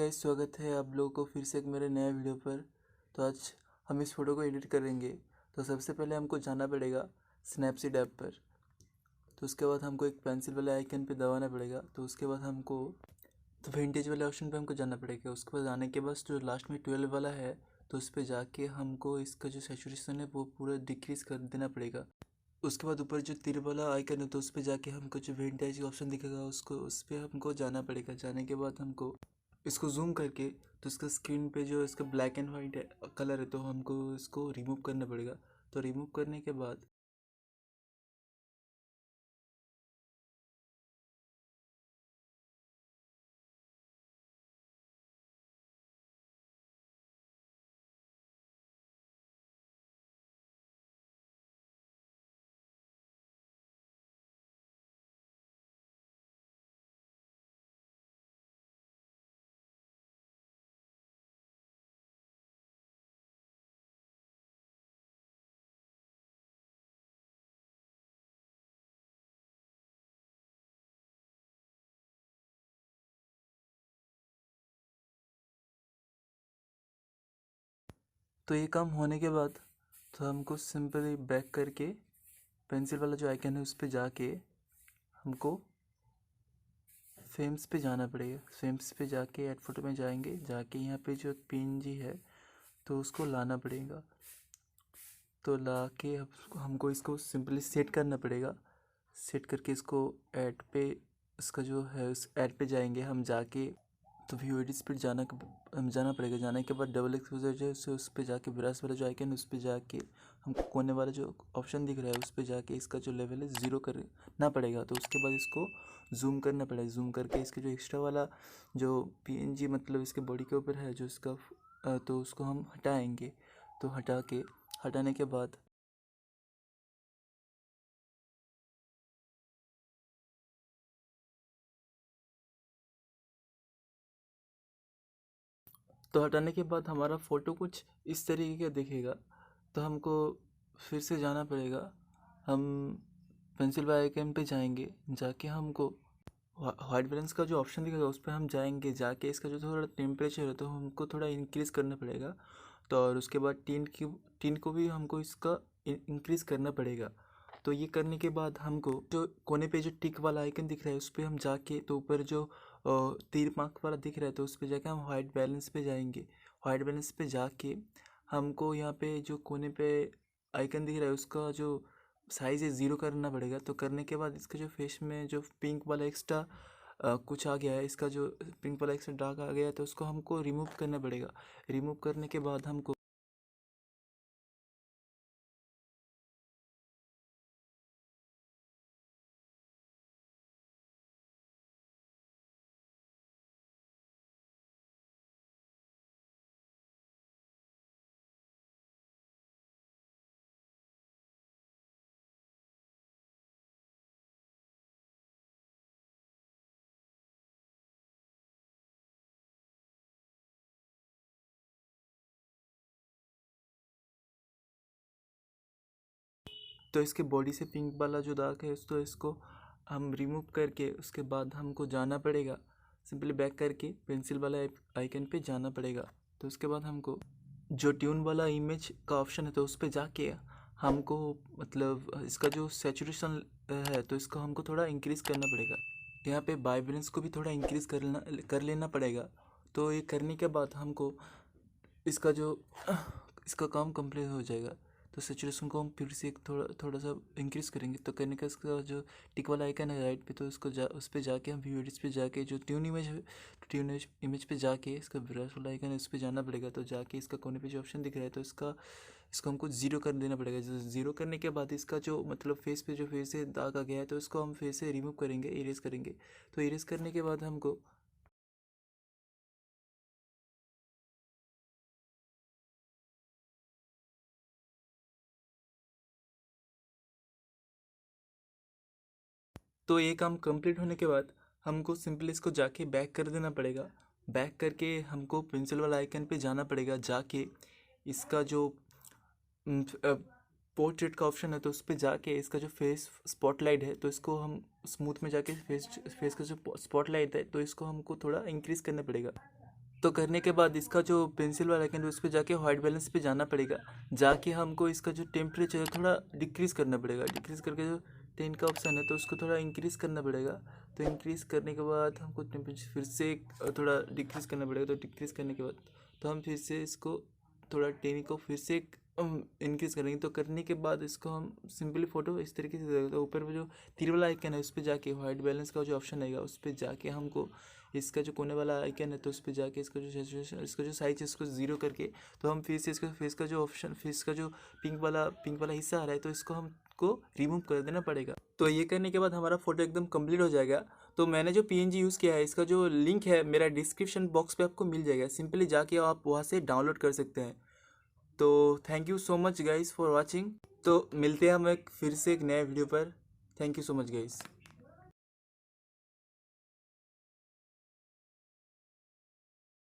Guys, स्वागत है आप लोगों को फिर से एक मेरे नए वीडियो पर। तो आज हम इस फ़ोटो को एडिट करेंगे। तो सबसे पहले हमको जाना पड़ेगा स्नैपसीड ऐप पर। तो उसके बाद हमको एक पेंसिल वाले आइकन पे दबाना पड़ेगा। तो उसके बाद हमको विंटेज वाले ऑप्शन पे हमको जाना पड़ेगा। उसके बाद आने के बाद जो लास्ट में 12 वाला है तो उस पर जाके हमको इसका जो सैचुरेशन है वो पूरा डिक्रीज़ कर देना पड़ेगा। उसके बाद ऊपर जो तीर वाला आइकन है तो उस पर जाके हमको जो विंटेज ऑप्शन दिखेगा उसको उस पर हमको जाना पड़ेगा। जाने के बाद हमको इसको जूम करके तो इसका स्क्रीन पे जो इसका ब्लैक एंड वाइट कलर है तो हमको इसको रिमूव करना पड़ेगा। तो रिमूव करने के बाद तो ये काम होने के बाद तो हमको सिंपली बैक करके पेंसिल वाला जो आइकन है उस पर जाके हमको फ्रेम्स पे जाना पड़ेगा। फ्रेम्स पे जाके ऐड फोटो में जाएंगे। जाके यहाँ पे जो पीएनजी है तो उसको लाना पड़ेगा। तो ला के हमको इसको सिंपली सेट करना पड़ेगा। सेट करके इसको ऐड पे इसका जो है उस ऐड पे जाएंगे हम। जाके तो व्यू एडिट पर जाना पड़ेगा। जाने के बाद डबल एक्सपोजर जो है उस पर जाके ब्रश वाला जो आइकन है उस पर जाके हमको कोने वाला जो ऑप्शन दिख रहा है उस पर जाके इसका जो लेवल है 0 करना पड़ेगा। तो उसके बाद इसको जूम करना पड़ेगा। जूम करके इसके जो एक्स्ट्रा वाला जो पीएनजी मतलब इसके बॉडी के ऊपर है जो इसका तो उसको हम हटाएंगे। तो हटाने के बाद हटाने के बाद हमारा फ़ोटो कुछ इस तरीके का दिखेगा। तो हमको फिर से जाना पड़ेगा। हम पेंसिल वाले आइकन पे जाएंगे। जाके हमको वाइट बैलेंस का जो ऑप्शन दिखेगा उस पर हम जाएंगे। जाके इसका जो थोड़ा टेम्परेचर है तो हमको थोड़ा इंक्रीज़ करना पड़ेगा। तो और उसके बाद टीन को भी हमको इसका इंक्रीज़ करना पड़ेगा। तो ये करने के बाद हमको जो कोने पे जो टिक वाला आइकन दिख रहा है उस पर हम जाके तो ऊपर जो तीर मार्क वाला दिख रहा है तो उस पर जाके हम वाइट बैलेंस पे जाएंगे। वाइट बैलेंस पे जाके हमको यहाँ पे जो कोने पे आइकन दिख रहा है उसका जो साइज़ है 0 करना पड़ेगा। तो करने के बाद इसके जो फेस में जो पिंक वाला एक्स्ट्रा कुछ आ गया है, इसका जो पिंक वाला एक्स्ट्रा डार्क आ गया है तो उसको हमको रिमूव करना पड़ेगा। रिमूव करने के बाद हमको तो इसके बॉडी से पिंक वाला जो दाग है तो इसको हम रिमूव करके उसके बाद हमको जाना पड़ेगा। सिंपली बैक करके पेंसिल वाला आइकन पे जाना पड़ेगा। तो उसके बाद हमको जो ट्यून वाला इमेज का ऑप्शन है तो उस पर जाके हमको मतलब इसका जो सैचुरेशन है तो इसको हमको थोड़ा इंक्रीज़ करना पड़ेगा। यहाँ पे वाइब्रेंस को भी थोड़ा इंक्रीज़ कर लेना पड़ेगा। तो ये करने के बाद हमको इसका जो इसका काम कंप्लीट हो जाएगा। तो सैचुरेशन को हम फिर से एक थोड़ा सा इंक्रीज़ करेंगे। तो करने का इसका जो टिक वाला आइकन है राइट पे तो उसको उस पर जाके हम व्यू एडिट्स पे जाके जो ट्यून इमेज है ट्यून इमेज पे जाके इसका ब्रश वाला आइकन है उस पर जाना पड़ेगा। तो जाके इसका कोने पे जो ऑप्शन दिख रहा है तो इसको हमको 0 कर देना पड़ेगा। 0 करने के बाद इसका जो मतलब फेस पे जो फेस से दाग आ गया है तो इसको हम फेस से रिमूव करेंगे, इरेज करेंगे। तो इरेज करने के बाद हमको तो ये काम कंप्लीट होने के बाद हमको सिंपली इसको जाके बैक कर देना पड़ेगा। बैक करके हमको पेंसिल वाला आइकन पे जाना पड़ेगा। जाके इसका जो पोर्ट्रेट का ऑप्शन है तो उस पर जाके इसका जो फेस स्पॉटलाइट है तो इसको हम स्मूथ में जाके फेस का जो स्पॉटलाइट है तो इसको हमको थोड़ा इंक्रीज़ करना पड़ेगा। तो करने के बाद इसका जो पेंसिल वाला आइकन है उस पर जाके वाइट बैलेंस पे जाना पड़ेगा। जाके हमको इसका जो टेम्परेचर है थोड़ा डिक्रीज़ करना पड़ेगा। डिक्रीज़ करके जो 10 का ऑप्शन है तो उसको थोड़ा इंक्रीज़ करना पड़ेगा। तो इंक्रीज़ करने के बाद हमको टेम्परेचर फिर से थोड़ा डिक्रीज़ करना पड़ेगा। तो डिक्रीज़ करने के बाद तो हम फिर से इसको थोड़ा 10 को फिर से इंक्रीज़ करेंगे। तो करने के बाद इसको हम सिंपली फ़ोटो इस तरीके से देगा। तो ऊपर में जो तीर वाला आइकन है उस पर जाके वाइट बैलेंस का जो ऑप्शन आएगा उस पर जाके हमको इसका जो कोने वाला आइकन है तो उस पर जाके इसका जो साइज है इसको 0 करके तो हम फिर से इसका फेस का जो ऑप्शन फेस का जो पिंक वाला हिस्सा आ रहा है तो इसको हमको रिमूव कर देना पड़ेगा। तो ये करने के बाद हमारा फ़ोटो एकदम कंप्लीट हो जाएगा। तो मैंने जो PNG यूज़ किया है इसका जो लिंक है मेरा डिस्क्रिप्शन बॉक्स पे आपको मिल जाएगा। सिंपली जाके आप वहाँ से डाउनलोड कर सकते हैं। तो thank you so much guys for watching. तो मिलते हैं हम फिर से एक नए वीडियो पर। Thank you so much guys.